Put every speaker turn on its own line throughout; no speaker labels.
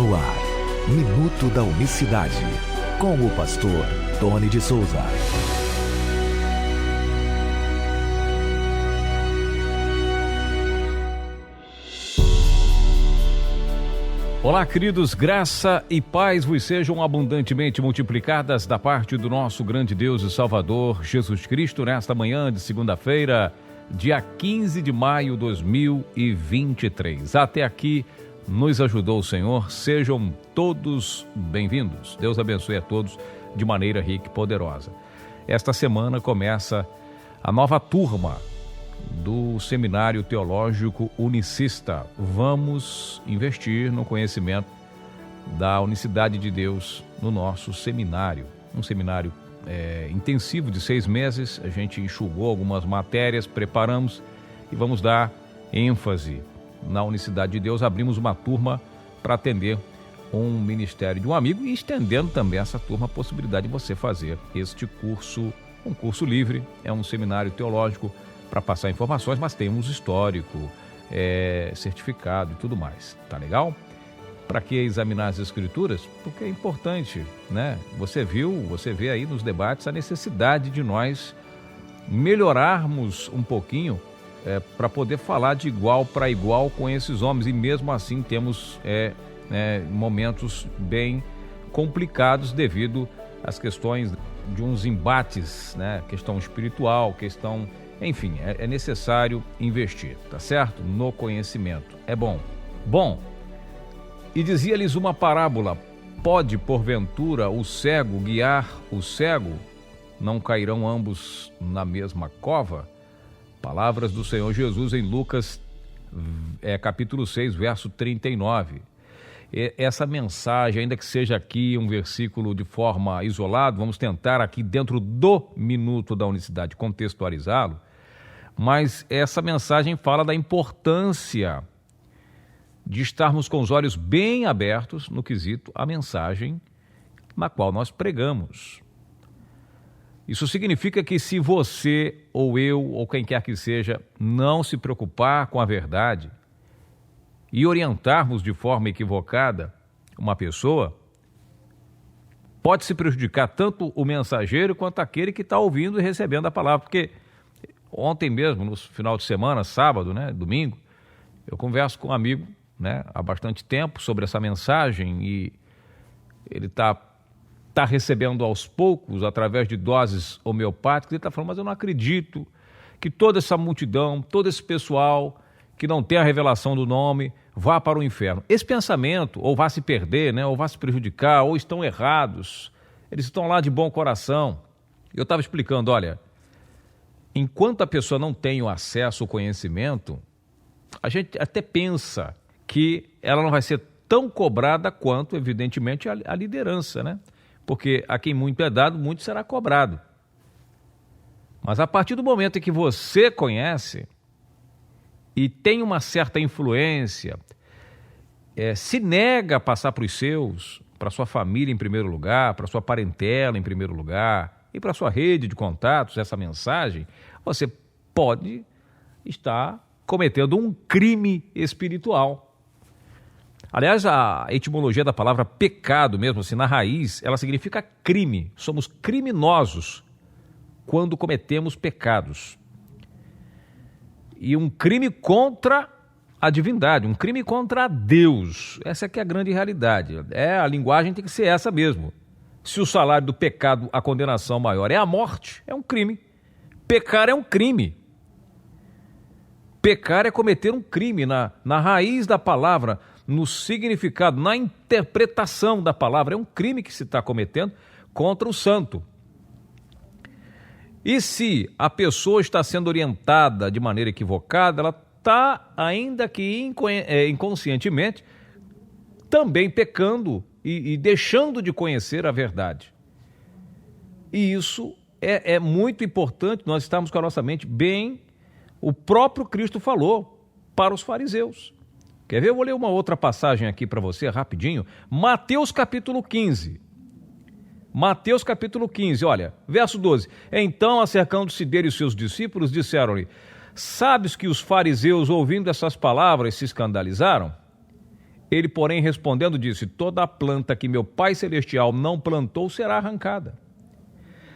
No ar, Minuto da Unicidade, com o pastor Tony de Souza.
Olá, queridos, graça e paz vos sejam abundantemente multiplicadas da parte do nosso grande Deus e Salvador, Jesus Cristo, nesta manhã de segunda-feira, dia 15 de maio de 2023. Até aqui nos ajudou o Senhor, sejam todos bem-vindos. Deus abençoe a todos de maneira rica e poderosa. Esta semana começa a nova turma do Seminário Teológico Unicista. Vamos investir no conhecimento da unicidade de Deus no nosso seminário. Um seminário intensivo de 6 meses, a gente enxugou algumas matérias, preparamos e vamos dar ênfase na unicidade de Deus. Abrimos uma turma para atender um ministério de um amigo e estendendo também essa turma a possibilidade de você fazer este curso, um curso livre, é um seminário teológico para passar informações, mas temos histórico, certificado e tudo mais. Tá legal? Para que examinar as escrituras? Porque é importante, né? Você vê aí nos debates a necessidade de nós melhorarmos um pouquinho para poder falar de igual para igual com esses homens, e mesmo assim temos momentos bem complicados devido às questões de uns embates, né? Questão espiritual, questão... Enfim, é necessário investir, tá certo? No conhecimento. É bom. Bom, e dizia-lhes uma parábola: pode, porventura, o cego guiar o cego? Não cairão ambos na mesma cova? Palavras do Senhor Jesus em Lucas, capítulo 6, verso 39. Essa mensagem, ainda que seja aqui um versículo de forma isolada, vamos tentar aqui dentro do Minuto da Unicidade contextualizá-lo, mas essa mensagem fala da importância de estarmos com os olhos bem abertos no quesito a mensagem na qual nós pregamos. Isso significa que se você ou eu ou quem quer que seja não se preocupar com a verdade e orientarmos de forma equivocada uma pessoa, pode se prejudicar tanto o mensageiro quanto aquele que está ouvindo e recebendo a palavra. Porque ontem mesmo, no final de semana, sábado, né, domingo, eu converso com um amigo, né, há bastante tempo sobre essa mensagem, e ele está recebendo aos poucos, através de doses homeopáticas. Ele está falando: mas eu não acredito que toda essa multidão, todo esse pessoal que não tem a revelação do nome vá para o inferno. Esse pensamento, ou vá se perder, né, ou vá se prejudicar, ou estão errados. Eles estão lá de bom coração. Eu estava explicando: olha, enquanto a pessoa não tem o acesso ao conhecimento, a gente até pensa que ela não vai ser tão cobrada quanto, evidentemente, a liderança, né? Porque a quem muito é dado, muito será cobrado. Mas a partir do momento em que você conhece e tem uma certa influência, se nega a passar para os seus, para sua família em primeiro lugar, para sua parentela em primeiro lugar e para sua rede de contatos, essa mensagem, você pode estar cometendo um crime espiritual. Aliás, a etimologia da palavra pecado mesmo, assim, na raiz, ela significa crime. Somos criminosos quando cometemos pecados. E um crime contra a divindade, um crime contra Deus. Essa é que é a grande realidade. A linguagem tem que ser essa mesmo. Se o salário do pecado, a condenação maior é a morte, é um crime. Pecar é um crime. Pecar é cometer um crime na raiz da palavra, no significado, na interpretação da palavra. É um crime que se está cometendo contra o santo. E se a pessoa está sendo orientada de maneira equivocada, ela está, ainda que inconscientemente, também pecando e deixando de conhecer a verdade. E isso é muito importante, nós estamos com a nossa mente bem. O próprio Cristo falou para os fariseus. Quer ver? Eu vou ler uma outra passagem aqui para você, rapidinho. Mateus capítulo 15. Mateus capítulo 15, olha, verso 12. Então, acercando-se dele os seus discípulos, disseram-lhe: sabes que os fariseus, ouvindo essas palavras, se escandalizaram? Ele, porém, respondendo, disse: toda a planta que meu Pai Celestial não plantou será arrancada.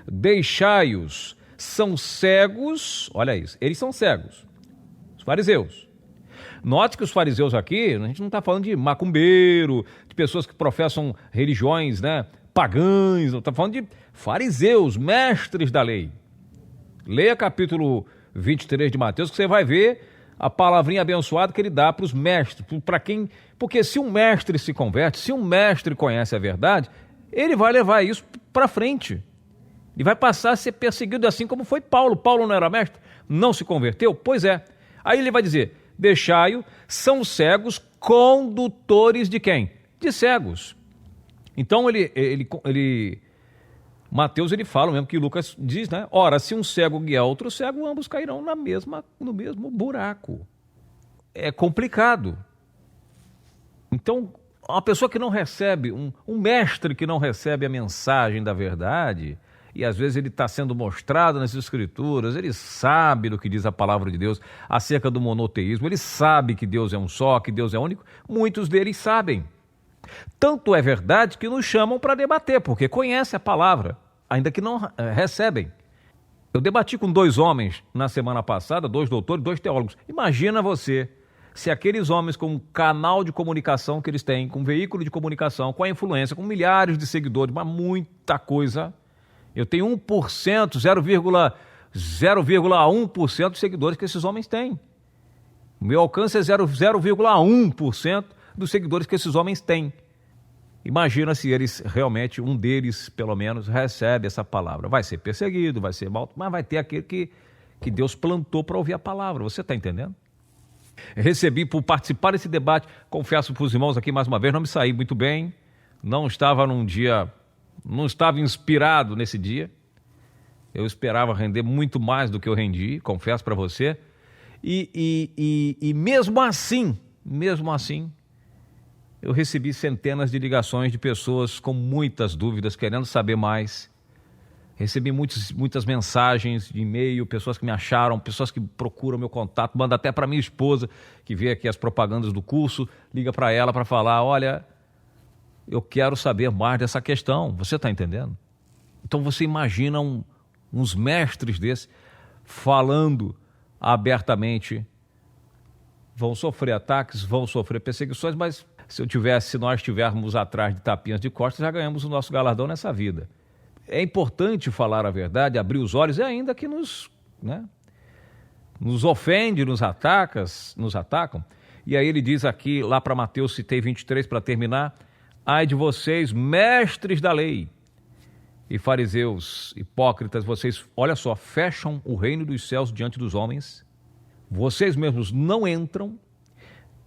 Deixai-os, são cegos, olha isso, eles são cegos, os fariseus. Note que os fariseus aqui, a gente não está falando de macumbeiro, de pessoas que professam religiões, pagãs, não está falando de fariseus, mestres da lei. Leia capítulo 23 de Mateus, que você vai ver a palavrinha abençoada que ele dá para os mestres, para quem... Porque se um mestre se converte, se um mestre conhece a verdade, ele vai levar isso para frente. Ele vai passar a ser perseguido assim como foi Paulo. Paulo não era mestre? Não se converteu? Pois é. Aí ele vai dizer: deixai-o, são cegos, condutores de quem? De cegos. Então Mateus ele fala mesmo que Lucas diz, ora, se um cego guiar outro cego, ambos cairão no mesmo buraco. É complicado. Então, uma pessoa que não recebe, um mestre que não recebe a mensagem da verdade, e às vezes ele está sendo mostrado nas escrituras, ele sabe do que diz a palavra de Deus acerca do monoteísmo, ele sabe que Deus é um só, que Deus é único, muitos deles sabem. Tanto é verdade que nos chamam para debater, porque conhecem a palavra, ainda que não recebem. Eu debati com 2 homens na semana passada, 2 doutores, 2 teólogos. Imagina você, se aqueles homens com o canal de comunicação que eles têm, com o veículo de comunicação, com a influência, com milhares de seguidores, mas muita coisa. Eu tenho 1%, 0,1% de seguidores que esses homens têm. O meu alcance é 0,1% dos seguidores que esses homens têm. Imagina se eles realmente, um deles pelo menos, recebe essa palavra. Vai ser perseguido, vai ser mal, mas vai ter aquele que Deus plantou para ouvir a palavra. Você está entendendo? Recebi por participar desse debate, confesso para os irmãos aqui mais uma vez, não me saí muito bem, não estava inspirado nesse dia. Eu esperava render muito mais do que eu rendi, confesso para você. E mesmo assim, eu recebi centenas de ligações de pessoas com muitas dúvidas, querendo saber mais. Recebi muitas mensagens de e-mail, pessoas que me acharam, pessoas que procuram meu contato, manda até para minha esposa, que vê aqui as propagandas do curso, liga para ela para falar: olha, eu quero saber mais dessa questão. Você está entendendo? Então você imagina uns mestres desses falando abertamente. Vão sofrer ataques, vão sofrer perseguições, mas se nós estivermos atrás de tapinhas de costas, já ganhamos o nosso galardão nessa vida. É importante falar a verdade, abrir os olhos, e ainda que nos ofende, nos atacam. E aí ele diz aqui, lá para Mateus, citei 23 para terminar: ai de vocês, mestres da lei e fariseus, hipócritas, vocês, olha só, fecham o reino dos céus diante dos homens, vocês mesmos não entram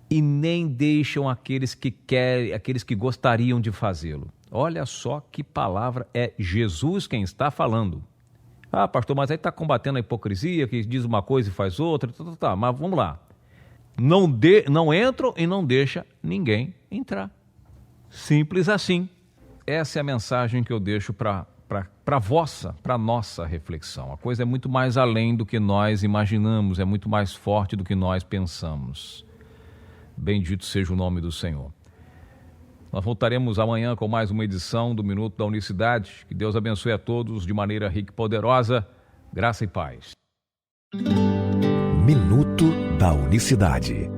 e nem deixam aqueles que gostariam de fazê-lo. Olha só que palavra, é Jesus quem está falando. Ah, pastor, mas aí está combatendo a hipocrisia, que diz uma coisa e faz outra, tá, mas vamos lá. Não entram e não deixa ninguém entrar. Simples assim. Essa é a mensagem que eu deixo para nossa reflexão. A coisa é muito mais além do que nós imaginamos, é muito mais forte do que nós pensamos. Bendito seja o nome do Senhor. Nós voltaremos amanhã com mais uma edição do Minuto da Unicidade. Que Deus abençoe a todos de maneira rica e poderosa. Graça e paz.
Minuto da Unicidade.